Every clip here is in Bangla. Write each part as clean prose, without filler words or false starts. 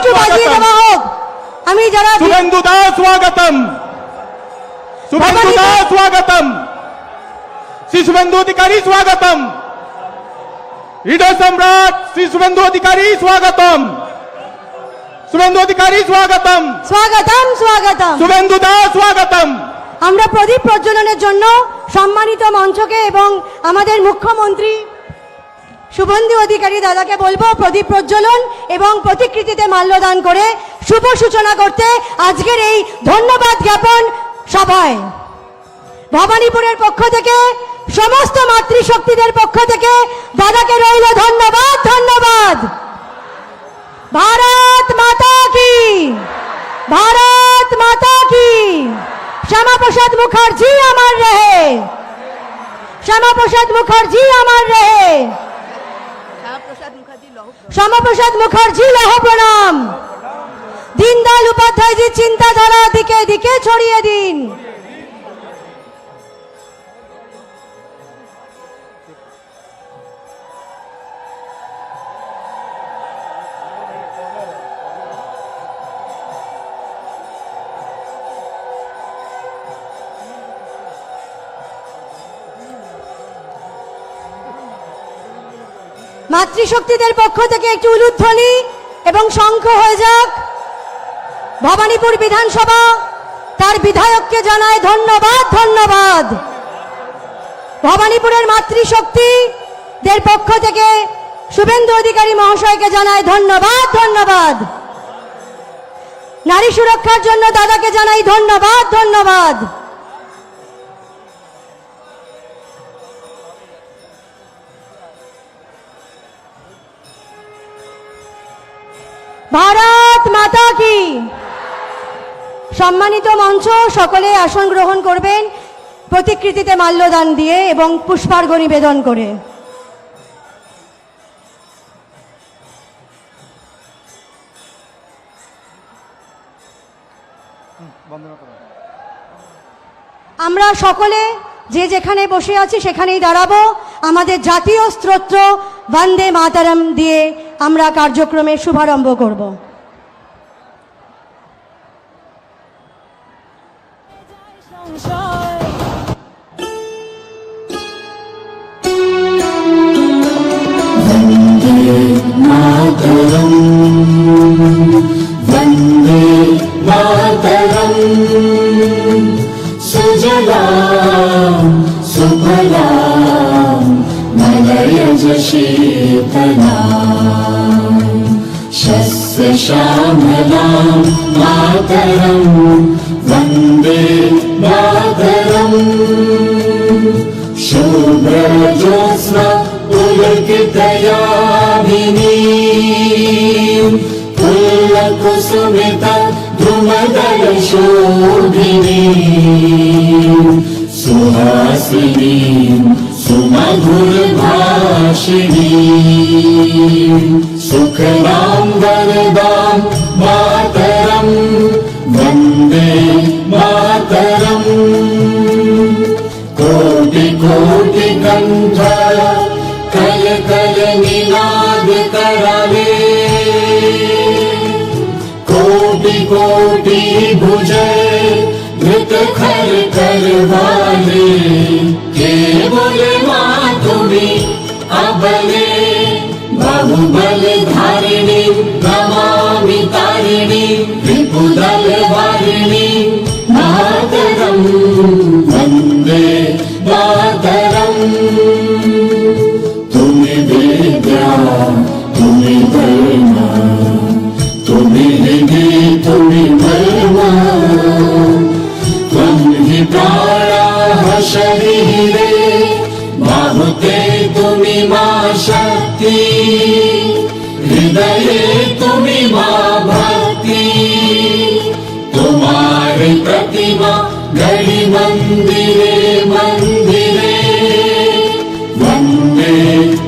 একটু বাজিয়ে দেওয়া হোক। আমি যারা शुभेंदु दास स्वागतम, शुभेंदु दास स्वागतम, श्री शुभेंदु अधिकारी स्वागतम, रीडर सम्राट श्री शुभेंदु अधिकारी स्वागतम, शुभेंदु अधिकारी स्वागतम, স্বাগতম স্বাগতম। शुभेंदु दास स्वागतम। আমরা প্রদীপ প্রজ্বলনের জন্য সম্মানিত মঞ্চকে এবং আমাদের মুখ্যমন্ত্রী শুভেন্দু অধিকারী দাদাকে বলবো প্রদীপ প্রজ্বলন এবং প্রতিকৃতিতে মাল্যদান করে শুভ সূচনা করতে আজকের এই ধন্যবাদ জ্ঞাপন সভায়। ভবানীপুরের পক্ষ থেকে সমস্ত মাতৃশক্তিদের পক্ষ থেকে দাদাকে রইল ধন্যবাদ ধন্যবাদ। ভারত মাতা কি, ভারত মাতা কি। শ্যামাপ্রসাদ মুখার্জি আমার রহে, শ্যামাপ্রসাদ মুখার্জি আমার রহে, শ্যামাপ্রসাদ মুখার্জি লৌহ প্রণাম। দীনদয়াল উপাধ্যায়জির চিন্তাধারা দিকে দিকে ছড়িয়ে দিন। মাতৃশক্তিদের পক্ষ থেকে একটি উলুধ্বনি এবং শঙ্খ হয়ে যাক। ভবানীপুর বিধানসভা তার বিধায়ককে জানায় ধন্যবাদ ধন্যবাদ। ভবানীপুরের মাতৃশক্তিদের পক্ষ থেকে শুভেন্দু অধিকারী মহাশয়কে জানায় ধন্যবাদ ধন্যবাদ। নারী সুরক্ষার জন্য দাদাকে জানাই ধন্যবাদ ধন্যবাদ। ভারত মাতা কি। সম্মানিত মঞ্চ সকলে আসন গ্রহণ করবেন প্রতিকৃতিতে মাল্যদান দিয়ে এবং পুষ্পার্ঘ নিবেদন করে। আমরা সকলে যে যেখানে বসে আছি সেখানেই দাঁড়াবো। আমাদের জাতীয় স্তোত্র বন্দে মাতরম দিয়ে আমরা কার্যক্রমের শুভারম্ভ করব। वन्दे मातरम्, वन्दे मातरम्, सुजलां सुफलां मलयज शीतलां, शस्यश्यामलां मातरं वन्दे मातरम्, शुभ्रज्योत्स्ना पुलकितयामिनीं, फुल्लकुसुमिता धूमदलशोभिनीं, सुहासिनीं सुमधुरभाषिणीं, सुखदां वरदां मातरं वन्दे मातरम्, कोटि कोटि कंठ कल कल निनाद कराले, कोटि कोटि भुजय धृत खर कर वाले, केवल माँ तुम्हें अबले बाहुबल धारिणी, नमामि तारिणी रिपुदल वारिणी, मातरं वन्दे मातरम्, तुम्हें विद्या तुम्हें धर्म तुम्हें निधि तुम्हें महिमा, त्वं हि प्राणाः शरीरे बाहुते तुम्हें मां शक्ति, हृदये तुम्हें मां भक्ति, तुम्हारी प्रतिमा गढ़ी मंदिरे मंदिरे, वन्दे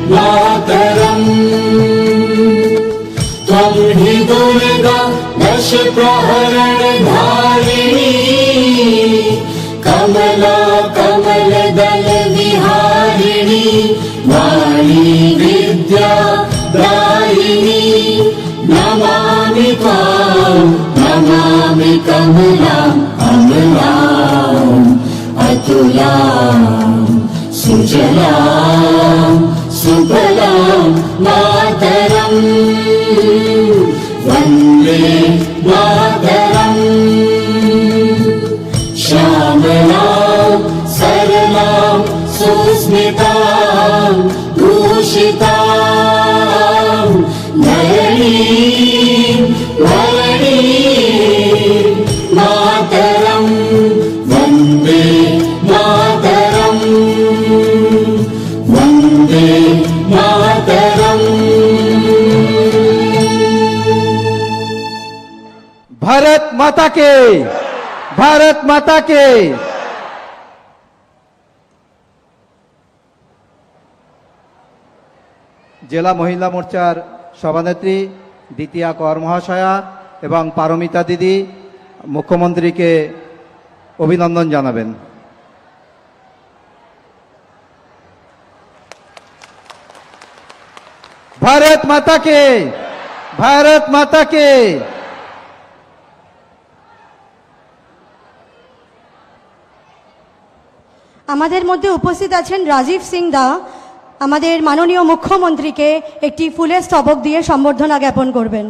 मातरम्, त्वं हि दुर्गा दश प्रहरण धारिणी, कमला कमल दल विहारिणी, वाणी विद्या दायिनी, नमामि नमामि त्वां नमामि कमलाम् अमलाम् अतुलाम् सुजलाम् सुफलाम् मातरम् वन्दे मातरम् श्यामलाम् सरलाम् सुस्मिताम् भूषिताम् धरणीम् धरणीम् मातरम् वन्दे मातरम् वन्दे मातरम् भारत माता के, भारत माता के। জেলা মহিলা মোর্চার সভানেত্রী দ্বিতীয়া কর মহাশয়া এবং পারমিতা দিদি মুখ্যমন্ত্রীকে অভিনন্দন জানাবেন। ভারত মাতা কে, ভারত মাতা কে। আমাদের মধ্যে উপস্থিত আছেন রাজীব সিং দা, আমাদের মাননীয় মুখ্যমন্ত্রীকে একটি ফুলের স্তবক দিয়ে সম্বর্ধনা জ্ঞাপন করবেন।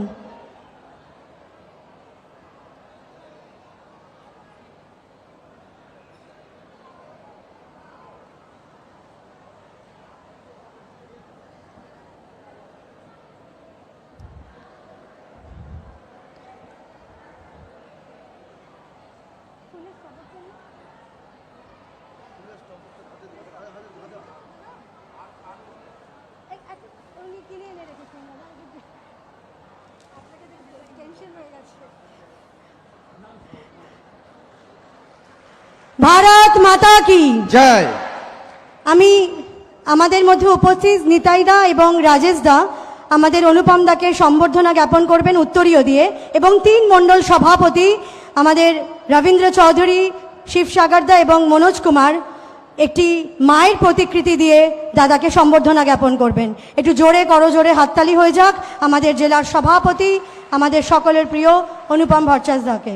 ভারত মাতা কি জয়। আমি আমাদের মধ্যে উপস্থিত নিতাই দা এবং রাজেশ দা আমাদের অনুপম দাকে সম্বর্ধনা জ্ঞাপন করবেন উত্তরীয় দিয়ে, এবং 3 মণ্ডল সভাপতি আমাদের রবীন্দ্র চৌধুরী, শিবসাগর দা এবং মনোজ কুমার একটি মায়ের প্রতিকৃতি দিয়ে দাদাকে সম্বর্ধনা জ্ঞাপন করবেন। একটু জোরে করজোরে হাততালি হয়ে যাক আমাদের জেলার সভাপতি, আমাদের সকলের প্রিয় অনুপম ভট্টাচার্য দাকে।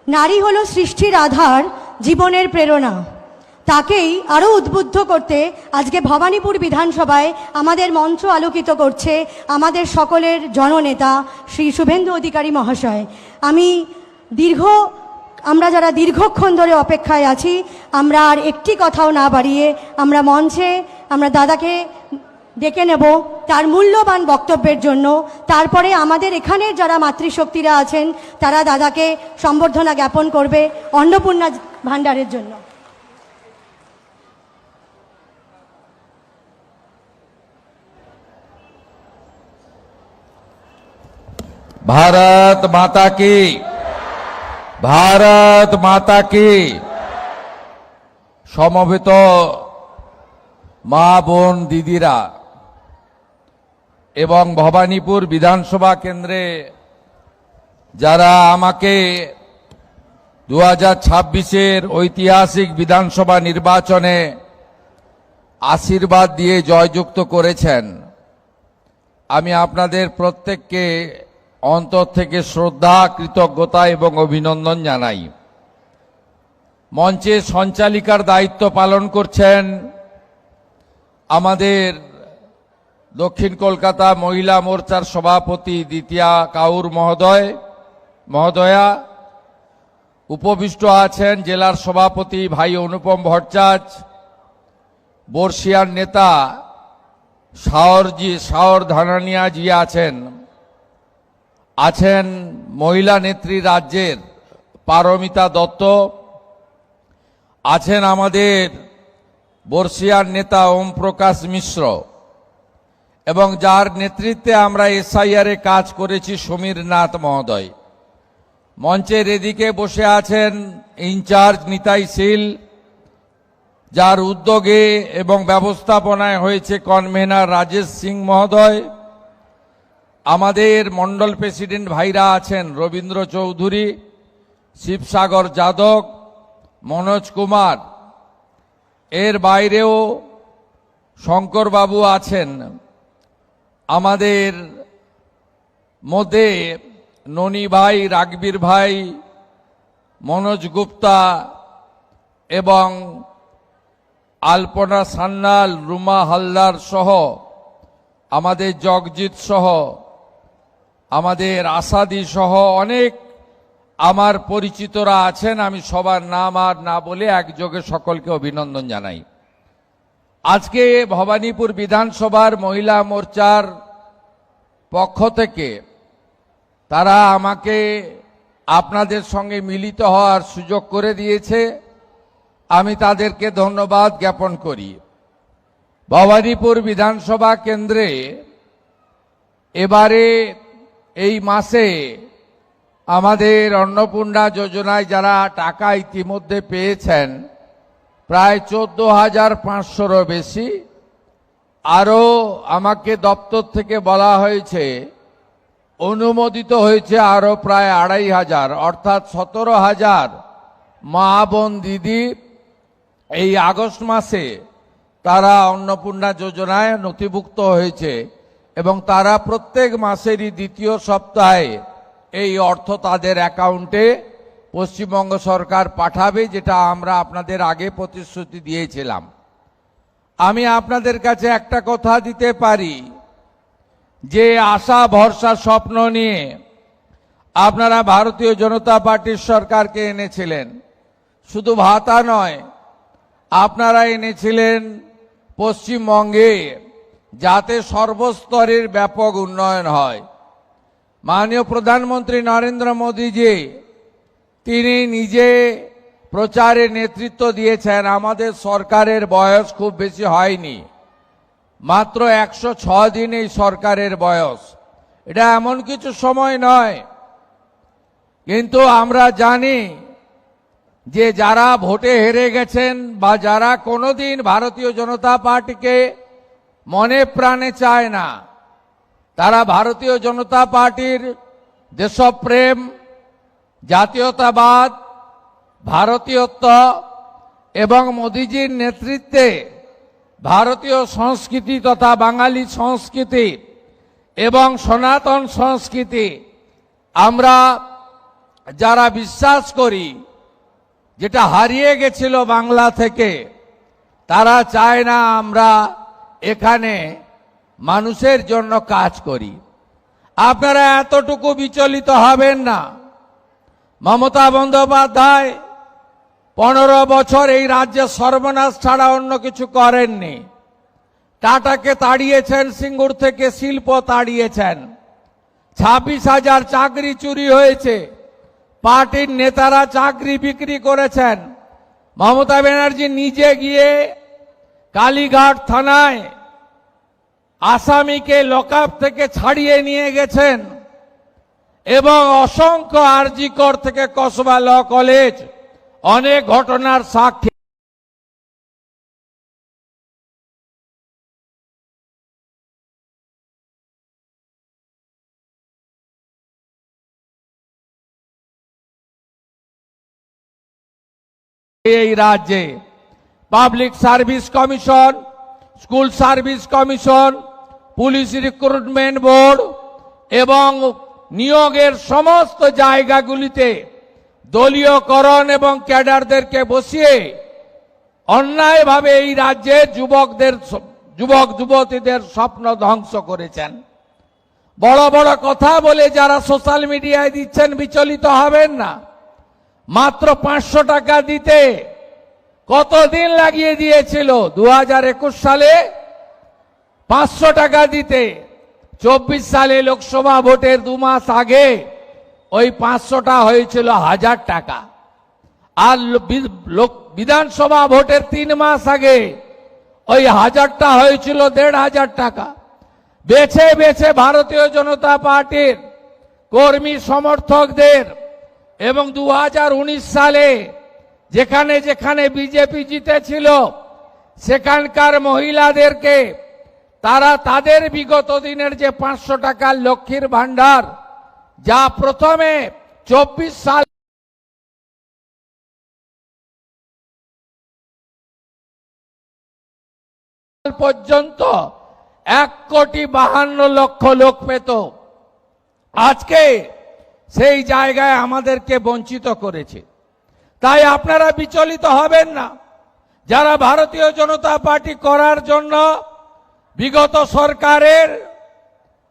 নারী হলো সৃষ্টির আধার, জীবনের প্রেরণা। তাকেই আরও উদ্বুদ্ধ করতে আজকে ভবানীপুর বিধানসভায় আমাদের মঞ্চ আলোকিত করছে আমাদের সকলের জননেতা শ্রী শুভেন্দু অধিকারী মহাশয়। আমরা যারা দীর্ঘক্ষণ ধরে অপেক্ষায় আছি, আমরা আর একটি কথাও না বাড়িয়ে আমরা মঞ্চে দাদাকে ডেকে নেব তার মূল্যবান বক্তব্যের জন্য। তারপরে আমাদের এখানের যারা মাতৃশক্তিরা আছেন তারা দাদাকে সম্বর্ধনা জ্ঞাপন করবে অন্নপূর্ণা ভাণ্ডারের জন্য। भारत माता की, भारत माता की। সমবেত মা বোন দিদিরা এবং ভবানীপুর বিধানসভা কেন্দ্রে যারা আমাকে 2026-এর ঐতিহাসিক বিধানসভা নির্বাচনে আশীর্বাদ দিয়ে জয়যুক্ত করেছেন, আমি আপনাদের প্রত্যেককে অন্তর থেকে শ্রদ্ধা, কৃতজ্ঞতা এবং অভিনন্দন জানাই। মঞ্চে সঞ্চালিকার দায়িত্ব পালন করছেন আমাদের দক্ষিণ কলকাতা মহিলা মোর্চার সভাপতি দ্বিতীয়া কাউর মহোদয়া। উপবিষ্ট আছেন জেলার সভাপতি ভাই অনুপম ভট্টাচার্য, বর্ষিয়ার নেতা শাওর ধানানিয়া জি আছেন মহিলা নেত্রী রাজ্যের পারমিতা দত্ত, আছেন আমাদের বর্ষিয়ার নেতা ওম প্রকাশ মিশ্র, এবং যার নেতৃত্বে আমরা এসআইআর এ কাজ করেছি সমীর নাথ মহোদয়। মঞ্চের এদিকে বসে আছেন ইনচার্জ নিতাই শীল, যার উদ্যোগে এবং ব্যবস্থাপনায় হয়েছে কনভেনার রাজেশ সিং মহোদয়, আমাদের মন্ডল প্রেসিডেন্ট ভাইরা আছেন রবীন্দ্র চৌধুরী, শিবসাগর যাদব, মনোজ কুমার, এর বাইরেও শঙ্করবাবু আছেন, আমাদের মধ্যে ননী ভাই, রাগবীর ভাই, মনোজ গুপ্তা এবং আলপনা সান্যাল, রুমা হালদার সহ আমাদের জগজিৎ সহ আমাদের আসাদি সহ অনেক আমার পরিচিতরা আছেন। আমি সবার নাম আর না বলে একযোগে সকলকে অভিনন্দন জানাই। আজকে ভবানীপুর বিধানসভার মহিলা মোর্চার পক্ষ থেকে তারা আমাকে আপনাদের সঙ্গে মিলিত হওয়ার সুযোগ করে দিয়েছে, আমি তাদেরকে ধন্যবাদ জ্ঞাপন করি। ভবানীপুর বিধানসভা কেন্দ্রে এবারে এই মাসে আমাদের অন্নপূর্ণা যোজনায় যারা টাকা ইতিমধ্যে পেয়েছেন প্রায় 14,500-রও বেশি। আরও আমাকে দপ্তর থেকে বলা হয়েছে অনুমোদিত হয়েছে আরও প্রায় 2,500, অর্থাৎ 17,000 মা বোন দিদি এই আগস্ট মাসে তারা অন্নপূর্ণা যোজনায় নথিভুক্ত হয়েছে এবং তারা প্রত্যেক মাসেরই দ্বিতীয় সপ্তাহে এই অর্থ তাদের অ্যাকাউন্টে পশ্চিমবঙ্গ সরকার পাঠাবে, যেটা আমরা আপনাদের আগে প্রতিশ্রুতি দিয়েছিলাম। আমি আপনাদের কাছে একটা কথা দিতে পারি, যে আশা ভরসা স্বপ্ন নিয়ে আপনারা ভারতীয় জনতা পার্টির সরকারকে এনেছিলেন, শুধু ভাতা নয়, আপনারা এনেছিলেন পশ্চিমবঙ্গে যাতে সর্বস্তরের ব্যাপক উন্নয়ন হয়। মাননীয় প্রধানমন্ত্রী নরেন্দ্র মোদীজি তিনি নিজে প্রচারে নেতৃত্ব দিয়েছেন। আমাদের সরকারের বয়স খুব বেশি হয়নি, মাত্র 106 দিন এই সরকারের বয়স। এটা এমন কিছু সময় নয়, কিন্তু আমরা জানি যে যারা ভোটে হেরে গেছেন বা যারা কোনোদিন ভারতীয় জনতা পার্টিকে মনে প্রাণে চায় না, তারা ভারতীয় জনতা পার্টির দেশপ্রেম, জাতীয়তাবাদ, ভারতীয়ত্ব এবং মোদিজির নেতৃত্বে ভারতীয় সংস্কৃতি তথা বাঙালি সংস্কৃতি এবং সনাতন সংস্কৃতি আমরা যারা বিশ্বাস করি, যেটা হারিয়ে গেছিল বাংলা থেকে, তারা চায় না আমরা এখানে মানুষের জন্য কাজ করি। আপনারা এতটুকু বিচলিত হবেন না। মমতা বন্দ্যোপাধ্যায় 15 বছর এই রাজ্যে সর্বনাশ ছাড়া অন্য কিছু করেননি। টাটাকে তাড়িয়েছেন, সিঙ্গুর থেকে শিল্প তাড়িয়েছেন, 26,000 চাকরি চুরি হয়েছে, পার্টির নেতারা চাকরি বিক্রি করেছেন। মমতা ব্যানার্জি নিজে গিয়ে কালীঘাট থানায় আসামিকে লকআপ থেকে ছাড়িয়ে নিয়ে গেছেন এবং অসংখ্য আরজিকর থেকে কসবা ল কলেজ অনেক ঘটনার সাক্ষী। এই রাজ্যে public service commission, school service commission, police recruitment board এবং নিয়োগের সমস্ত জায়গাগুলিতে দলীয়করণ এবং ক্যাডারদেরকে বসিয়ে অন্যায়ভাবে এই রাজ্যের যুবক যুবতীদের স্বপ্ন ধ্বংস করেছেন। বড় বড় কথা বলে যারা সোশ্যাল মিডিয়ায় দিচ্ছেন, বিচলিত হবেন না। মাত্র 500 টাকা দিতে কতদিন লাগিয়ে দিয়েছিল? 2021 সালে 500 টাকা দিতে 24 সালে লোকসভা ভোটের 2 মাস আগে ওই 500টা হয়েছিল 1000 টাকা, আর বিধানসভা ভোটের 3 মাস আগে ওই 1000টা হয়েছিল 1500 টাকা। বেছে বেছে ভারতীয় জনতা পার্টির কর্মী সমর্থকদের এবং 2019 সালে যেখানে যেখানে বিজেপি জিতেছিল সেখানকার মহিলাদেরকে তারা তাদের বিগত দিনের যে 500 টাকার লক্ষ্মীর ভান্ডার, যা প্রথমে 24 সাল পর্যন্ত 1,52,00,000 লোক পেত, আজকে সেই জায়গায় আমাদেরকে বঞ্চিত করেছে। তাই আপনারা বিচলিত হবেন না। যারা ভারতীয় জনতা পার্টি করার জন্য বিগত সরকারের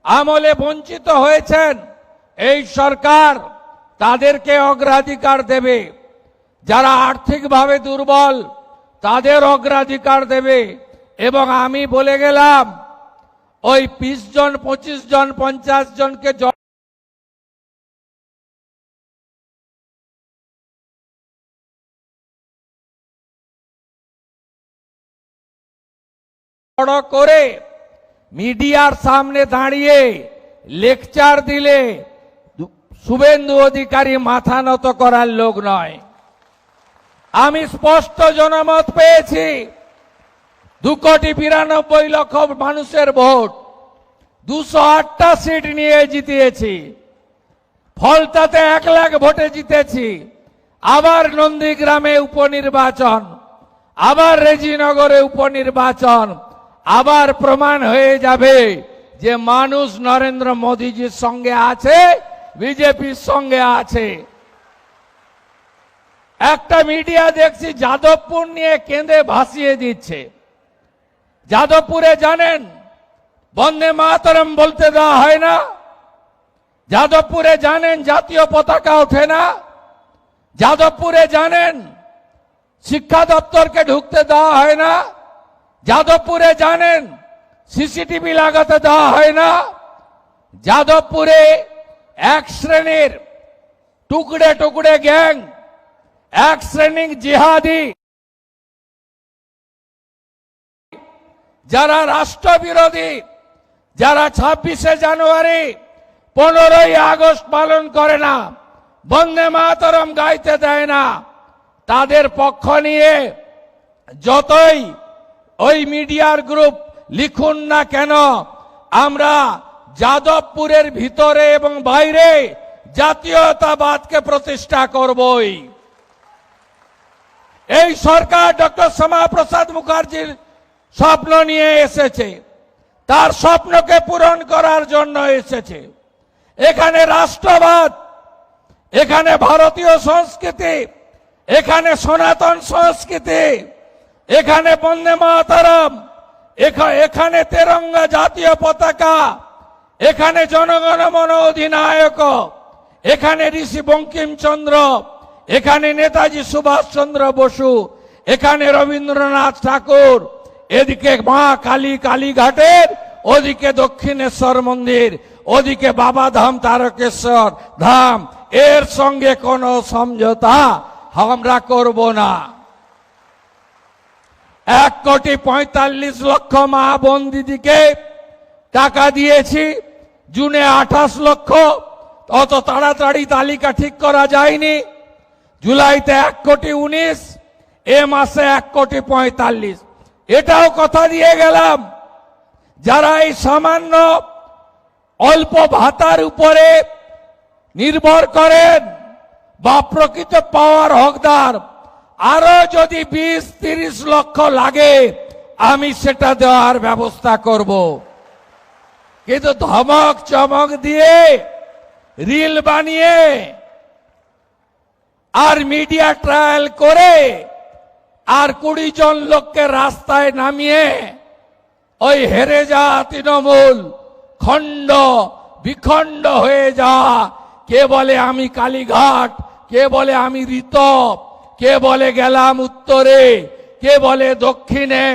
আমলে বঞ্চিত হয়েছেন, এই সরকার তাদেরকে অগ্রাধিকার দেবে। যারা আর্থিকভাবে দুর্বল তাদের অগ্রাধিকার দেবে। এবং আমি বলে গেলাম, ওই 20 জন 25 জন 50 জনকে বড় করে মিডিয়ার সামনে দাঁড়িয়ে লেকচার দিলে শুভেন্দু অধিকারী মাথা নত করার লোক নয়। আমি স্পষ্ট জনমত পেয়েছি, 2,92,00,000 মানুষের ভোট, 208টা সিট নিয়ে জিতিয়েছি। ফলতাতে 1 লাখ ভোটে জিতেছি। আবার নন্দীগ্রামে উপনির্বাচন, আবার রেজিনগরে উপনির্বাচন, আবার প্রমাণ হয়ে যাবে যে মানুষ নরেন্দ্র মোদীজির সঙ্গে আছে, বিজেপির সঙ্গে আছে। একটা মিডিয়া দেখছি যাদবপুর নিয়ে কেঁদে ভাসিয়ে দিচ্ছে। যাদবপুরে জানেন বন্দে মাতরম বলতে দেওয়া হয় না? যাদবপুরে জানেন জাতীয় পতাকা ওঠে না? যাদবপুরে জানেন শিক্ষা দপ্তরকে ঢুকতে দেওয়া হয় না? যাদবপুরে জানেন সিসিটিভি লাগাতে দেওয়া হয় না? যাদবপুরে এক শ্রেণীর টুকরে টুকরে গ্যাং, এক শ্রেণীর জিহাদি, যারা রাষ্ট্রবিরোধী, যারা 26শে জানুয়ারি 15ই আগস্ট পালন করে না, বন্দে মাতরম গাইতে দেয় না, তাদের পক্ষ নিয়ে যতই ওই মিডিয়ার গ্রুপ লিখুন না কেন, আমরা যাদবপুরের ভিতরে এবং বাইরে জাতীয়তাবাদকে প্রতিষ্ঠা করবই। এই সরকার ডক্টর শ্যামাপ্রসাদ মুখার্জির স্বপ্ন নিয়ে এসেছে, তার স্বপ্নকে পূরণ করার জন্য এসেছে। এখানে রাষ্ট্রবাদ, এখানে ভারতীয় সংস্কৃতি, এখানে সনাতন সংস্কৃতি, এখানে বন্দে মাতরম, এখানে তেরঙ্গা জাতীয় পতাকা, এখানে জনগণ মন অধিনায়ক, এখানে ঋষি বঙ্কিমচন্দ্র, এখানে নেতাজি সুভাষচন্দ্র বসু, এখানে রবীন্দ্রনাথ ঠাকুর, এদিকে মা কালী কালীঘাটের, ওদিকে দক্ষিণেশ্বর মন্দির, ওদিকে বাবাধাম তারকেশ্বর ধাম। এর সঙ্গে কোনো সমঝোতা আমরা করব না। 1,45,00,000 মা বোন দিদিকে টাকা দিয়েছি, জুনে 28 লক্ষ, অত তাড়াতাড়ি তালিকা ঠিক করা যায়নি। জুলাইতে 1,19,00,000, এ মাসে 1,45,00,000। এটাও কথা দিয়ে গেলাম, যারা এই সামান্য অল্প ভাতার উপরে নির্ভর করেন বা প্রকৃত পাওয়ার হকদার, আরো যদি 20-30 লক্ষ লাগে আমি সেটা দেওয়ার ব্যবস্থা করব। কিন্তু ধমক চমক দিয়ে, রিল বানিয়ে আর মিডিয়া ট্রায়াল করে আর 20 জন লোককে রাস্তায় নামিয়ে ওই হেরে যাওয়া তৃণমূল খণ্ড বিখণ্ড হয়ে যাওয়া, কে বলে আমি কালীঘাট, কে বলে আমি ঋতব, কে বলে গেলাম উত্তরে, কে বলে দক্ষিণে,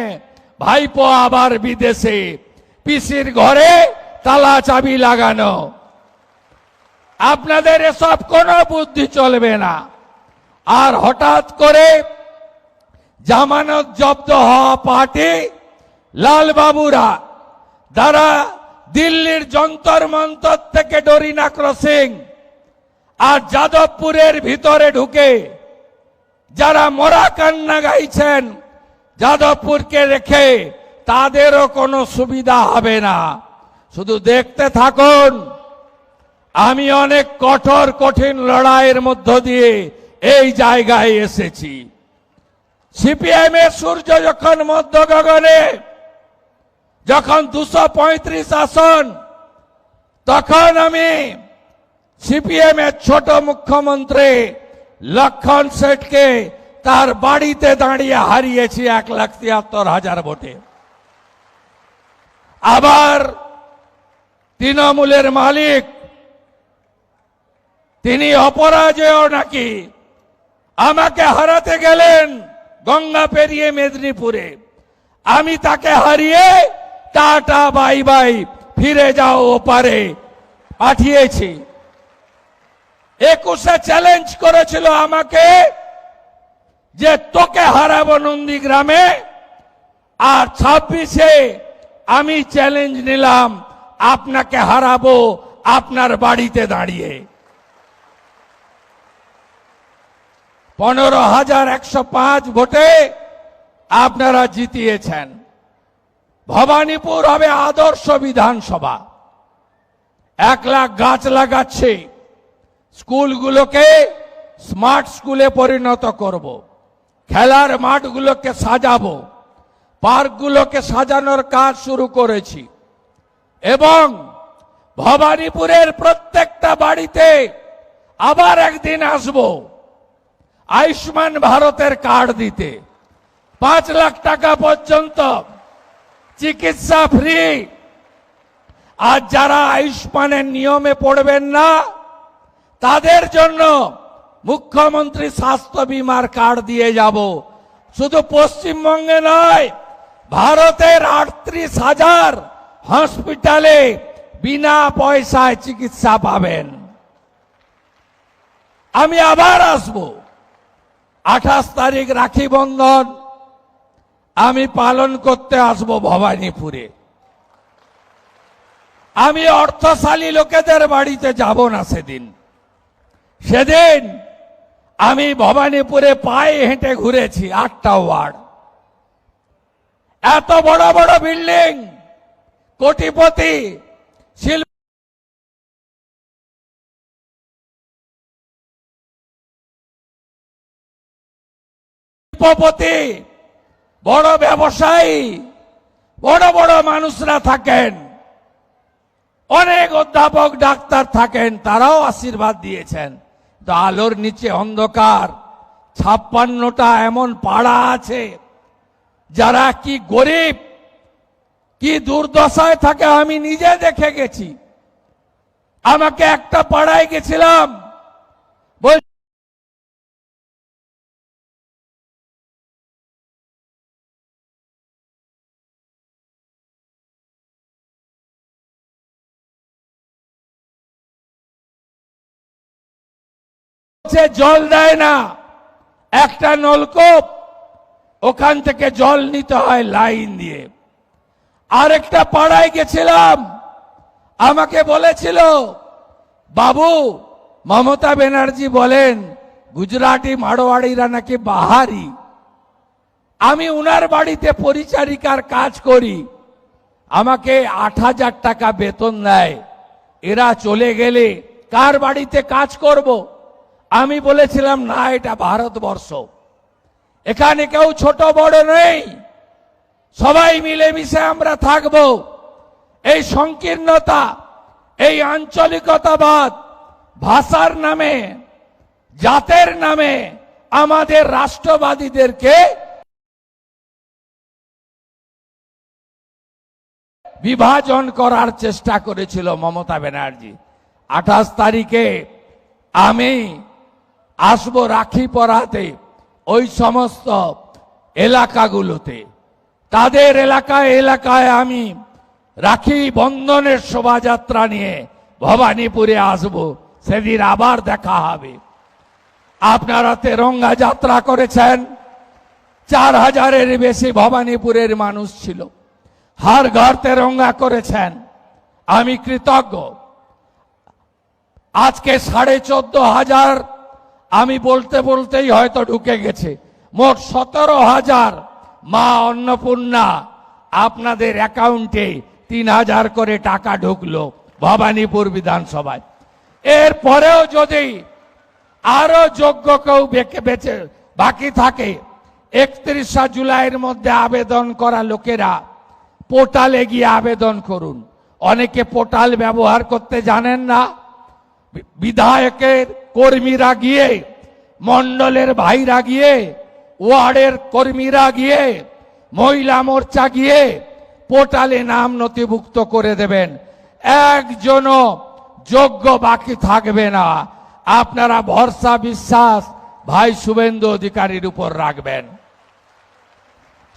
ভাইপো আবার বিদেশে, পিসির ঘরে তালা চাবি লাগানো। আপনাদের এসব কোনো বুদ্ধি চলবে না। আর হঠাৎ করে জামানত জব্দ হওয়া পার্টি লালবাবুরা, যারা দিল্লির যন্তর মন্তর থেকে ডরিনা ক্রসিং আর যাদবপুরের ভিতরে ঢুকে যারা মরা কান্না গাইছেন, যাদবপুরকে রেখে তাদেরও কোনো সুবিধা হবে না। শুধু দেখতে থাকুন। আমি অনেক কঠোর কঠিন লড়াইয়ের মধ্য দিয়ে এই জায়গায় এসেছি। সিপিএম এর সূর্য যখন মধ্য গগনে, যখন 235 আসন, তখন আমি সিপিএম এর ছোট মুখ্যমন্ত্রী লক্ষণ শেঠকে তার বাড়িতে দাঁড়িয়ে হারিয়েছি 1,73,000 ভোটে। আবার তৃণমূলের মালিক, তিনি অপরাজেয় নাকি, আমাকে হারাতে গেলেন গঙ্গা পেরিয়ে মেদিনীপুরে। আমি তাকে হারিয়ে টাটা বাই বাই ফিরে যাও ওপারে পাঠিয়েছি। 21-এ চ্যালেঞ্জ করেছিল আমাকে যে তোকে হারাবো নন্দীগ্রামে, আর 26-এ আমি চ্যালেঞ্জ নিলাম আপনাকে হারাবো আপনার বাড়িতে দাঁড়িয়ে। 15,105 ভোটে আপনারা জিতিয়েছেন। ভবানীপুর হবে আদর্শ বিধানসভা। 1 লাখ গাছ লাগাচ্ছি। স্কুলগুলোকে স্মার্ট স্কুলে পরিণত করব। খেলার মাঠগুলোকে সাজাবো। পার্কগুলোকে সাজানোর কাজ শুরু করেছি এবং ভবানীপুরের প্রত্যেকটা বাড়িতে আবার একদিন আসব আয়ুষ্মান ভারতের কার্ড দিতে। 5 লাখ টাকা পর্যন্ত চিকিৎসা ফ্রি। আর যারা আয়ুষ্মানের নিয়মে পড়বেন না তাদের জন্য মুখ্যমন্ত্রী স্বাস্থ্য বিমার কার্ড দিয়ে যাব। শুধু পশ্চিমবঙ্গে নয়, ভারতের 38,000 হসপিটালে বিনা পয়সায় চিকিৎসা পাবেন। আমি আবার আসব 28 তারিখ রাখি বন্ধন আমি পালন করতে আসব ভবানীপুরে। আমি অর্থশালী লোকেদের বাড়িতে যাব না সেদিন। সেদিন আমি ভবানীপুরে পায়ে হেঁটে ঘুরেছি 8টা ওয়ার্ড। এত বড় বড় বিল্ডিং, কোটিপতি, শিল্পপতি, বড় ব্যবসায়ী, বড় বড় মানুষরা থাকেন, অনেক অধ্যাপক ডাক্তার থাকেন, তারাও আশীর্বাদ দিয়েছেন। তো আলোর নিচে অন্ধকার। 56টা এমন পাড়া আছে যারা কি গরিব, কি দুর্দশায় থাকে আমি নিজে দেখে গেছি। আমাকে একটা পাড়ায় গেছিলাম, বল জল দেয় না, একটা নলকূপ, ওখান থেকে জল নিতে হয় লাইন দিয়ে। আরেকটা পাড়ায় গেছিলাম, আমাকে বলেছিল বাবু মমতা ব্যানার্জি বলেন গুজরাটি মারোয়াড়িরা নাকি বাহারি। আমি উনার বাড়িতে পরিচারিকার কাজ করি, আমাকে 8,000 টাকা বেতন দেয়। এরা চলে গেলে কার বাড়িতে কাজ করব? আমি বলেছিলাম না, এটা ভারতবর্ষ, এখানে কেউ ছোট বড় নেই, সবাই মিলেমিশে আমরা থাকব। এই সংকীর্ণতা, এই আঞ্চলিকতাবাদ, ভাষার নামে, জাতের নামে আমাদের রাষ্ট্রবাদীদেরকে বিভাজন করার চেষ্টা করেছিল মমতা ব্যানার্জি। 28 তারিখে আমি আসবো রাখি পরাতে ওই সমস্ত এলাকাগুলোতে। তাদের এলাকায় এলাকায় আমি রাখি বন্ধনের শোভাযাত্রা নিয়ে ভবানীপুরে আসব। সেদিন আবার দেখা হবে। আপনারা তেরঙ্গা যাত্রা করেছেন, 4,000-এর বেশি ভবানীপুরের মানুষ ছিল, হর ঘর তেরঙ্গা করেছেন, আমি কৃতজ্ঞ। আজকে 14,500, আমি বলতে বলতেই হয়তো ঢুকে গেছে, মোট 17,000 মা অন্নপূর্ণা আপনাদের অ্যাকাউন্টে 3000 করে টাকা ঢুকলো ভবানীপুর বিধানসভায়। এরপরেও যদি আরো যোগ্য কেউ বেঁচে বাকি থাকে, 31 জুলাইয়ের মধ্যে আবেদন করা লোকেরা পোর্টালে গিয়ে আবেদন করুন। অনেকে পোর্টাল ব্যবহার করতে জানেন না। বিধায়কের কর্মীরা গিয়ে, মণ্ডলের ভাইরা গিয়ে, ওয়ার্ডের কর্মীরা গিয়ে, মহিলা মোর্চা গিয়ে পোর্টালে নাম নথিভুক্ত করে দেবেন। একজনও যোগ্য বাকি থাকবে না। আপনারা ভরসা বিশ্বাস ভাই শুভেন্দু অধিকারীর উপর রাখবেন।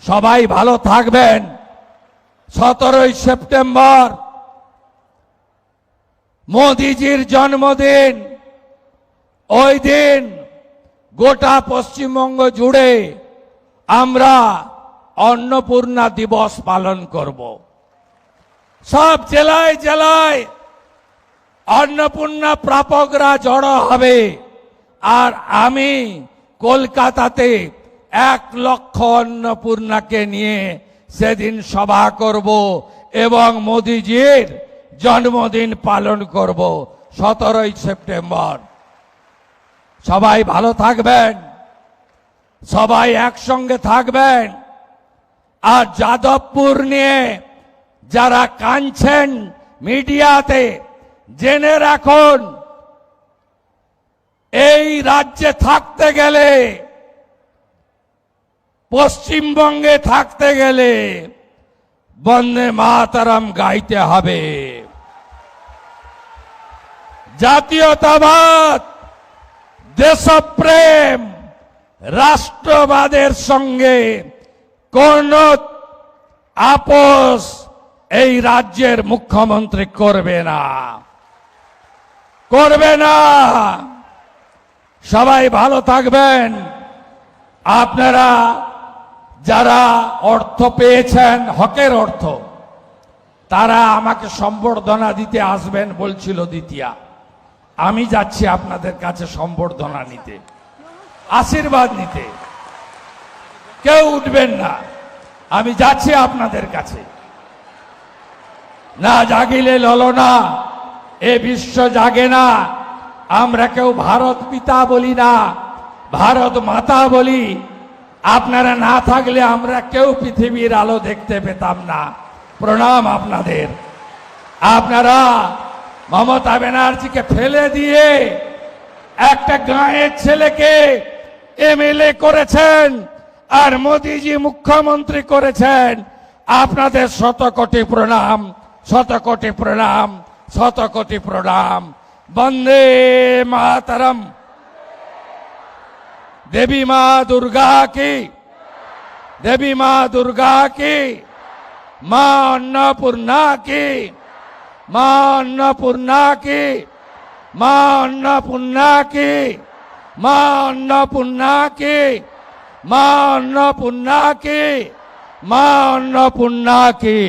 সবাই ভালো থাকবেন। 17 সেপ্টেম্বর মোদিজির জন্মদিন। ওই দিন গোটা পশ্চিমবঙ্গ জুড়ে আমরা অন্নপূর্ণা দিবস পালন করব। সব জেলায় জেলায় অন্নপূর্ণা প্রাপকরা জড়ো হবে। আর আমি কলকাতাতে 1 লক্ষ অন্নপূর্ণাকে নিয়ে সেদিন সভা করব এবং মোদিজির জন্মদিন পালন করব 17 সেপ্টেম্বর। সবাই ভালো থাকবেন, সবাই একসঙ্গে থাকবেন। আর যাদবপুর নিয়ে যারা কাঁদছেন মিডিয়াতে, জেনে রাখুন এই রাজ্যে থাকতে গেলে, পশ্চিমবঙ্গে থাকতে গেলে বন্দে মাতরম গাইতে হবে। জাতীয়তাবাদ, দেশপ্রেম, রাষ্ট্রবাদের সঙ্গে কোন আপোষ এই রাজ্যের মুখ্যমন্ত্রী করবে না, করবে না। সবাই ভালো থাকবেন। আপনারা যারা অর্থ পেয়েছেন, হকের অর্থ, তারা আমাকে সম্বর্ধনা দিতে আসবেন বলছিল দ্বিতীয়া। আমি যাচ্ছি আপনাদের কাছে সম্বর্ধনা নিতে, আশীর্বাদ নিতে। কেউ উঠবেন না, আমি যাচ্ছি আপনাদের কাছে। না জাগিলে ললনা, এ বিশ্ব জাগে না। আমরা কেউ ভারত পিতা বলি না, ভারত মাতা বলি। আপনারা না থাকলে আমরা কেউ পৃথিবীর আলো দেখতে পেতাম না। প্রণাম আপনাদের। আপনারা মমতা ব্যানার্জিকে ফেলে দিয়ে একটা গাঁয়ের ছেলেকে এমএলএ করেছেন, আর মোদিজি মুখ্যমন্ত্রী করেছেন। আপনাদের শত কোটি প্রণাম, শত কোটি প্রণাম, শত কোটি প্রণাম। বন্দে মাতরম। देवी मां दुर्गा की, देवी मां दुर्गा की, मां अन्नपूर्णा की, मां अन्नपूर्णा की, मां अन्नपूर्णा की, मां अन्नपूर्णा की, मां अन्नपूर्णा की, मां अन्नपूर्णा की।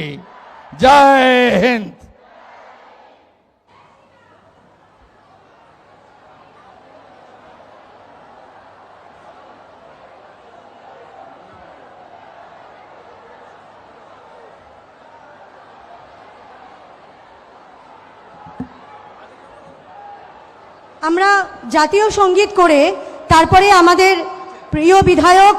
जय हिंद। আমরা জাতীয় সঙ্গীত করে তারপরে আমাদের প্রিয় বিধায়ক,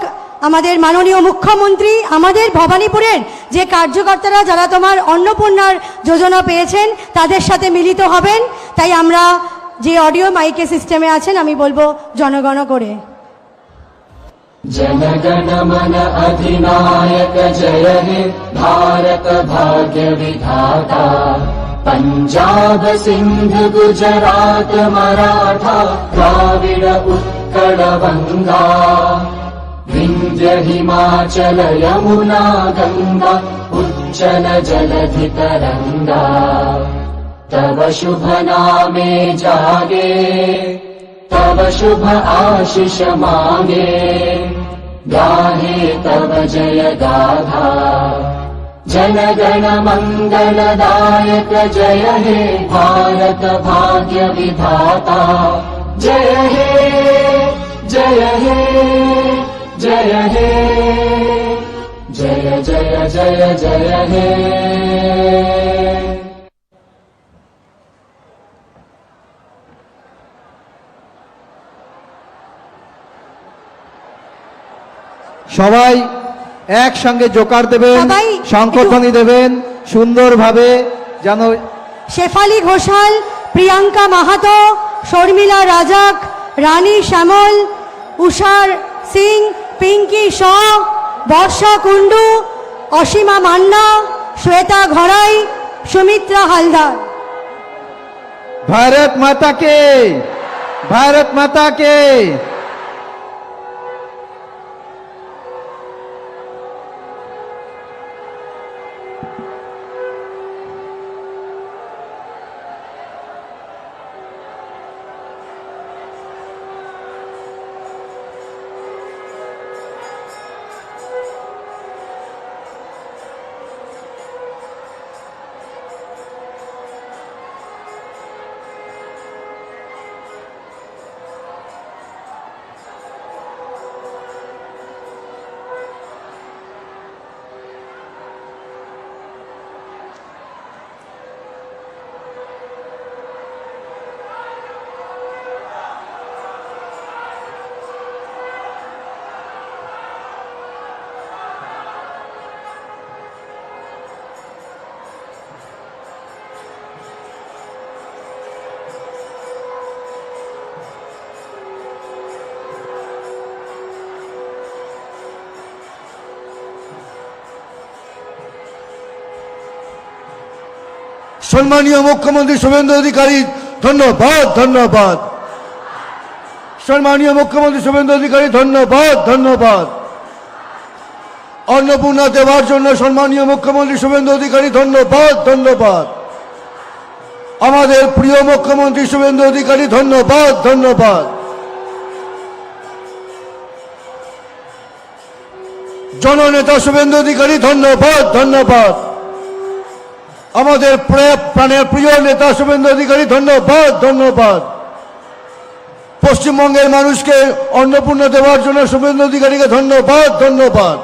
আমাদের মাননীয় মুখ্যমন্ত্রী, আমাদের ভবানীপুরের যে কার্যকর্তারা যারা তোমার অন্নপূর্ণার যোজনা পেয়েছেন তাদের সাথে মিলিত হবেন। তাই আমরা যে অডিও মাইকে সিস্টেমে আছেন আমি বলবো জনগণ করে। जनगण मन अधिनायक जय हे भारत भाग्य विधाता। पंजाब सिंध गुजरात मराठा द्राविड उत्कल बंगा। विंध्य हिमाचल यमुना गंगा उज्जल जलधि तरंगा। तव शुभ नामे जागे, तव शुभ आशीष मांगे। गाहे तव जय गाथा, जनगण मंगलदायक जय हे भारत भाग्य विधाता। जय हे जय हे जय हे जय जय जय जय हे। সবাই একসঙ্গে জোকার দেবেন, সবাই শঙ্খধ্বনি দেবেন সুন্দরভাবে যেন। শেফালি ঘোষাল, প্রিয়াঙ্কা মাহাতো, শর্মিলা রাজাক, রানী শ্যামল, উষার সিং, পিঙ্কি শ, বর্ষা কুণ্ডু, অসীমা মান্না, শ্বেতা ঘরাই, সুমিত্রা হালদার। ভারত মাতা কে, ভারত মাতা কে। সম্মানীয় মুখ্যমন্ত্রী শুভেন্দু অধিকারী ধন্যবাদ ধন্যবাদ। সম্মানীয় মুখ্যমন্ত্রী শুভেন্দু অধিকারী ধন্যবাদ ধন্যবাদ। অন্নপূর্ণা দেওয়ার জন্য সম্মানীয় মুখ্যমন্ত্রী শুভেন্দু অধিকারী ধন্যবাদ ধন্যবাদ। আমাদের প্রিয় মুখ্যমন্ত্রী শুভেন্দু অধিকারী ধন্যবাদ ধন্যবাদ। জননেতা শুভেন্দু অধিকারী ধন্যবাদ ধন্যবাদ। আমাদের প্রাণের প্রিয় নেতা শুভেন্দু অধিকারী ধন্যবাদ ধন্যবাদ। পশ্চিমবঙ্গের মানুষকে অন্নপূর্ণা দেওয়ার জন্য শুভেন্দু অধিকারীকে ধন্যবাদ ধন্যবাদ।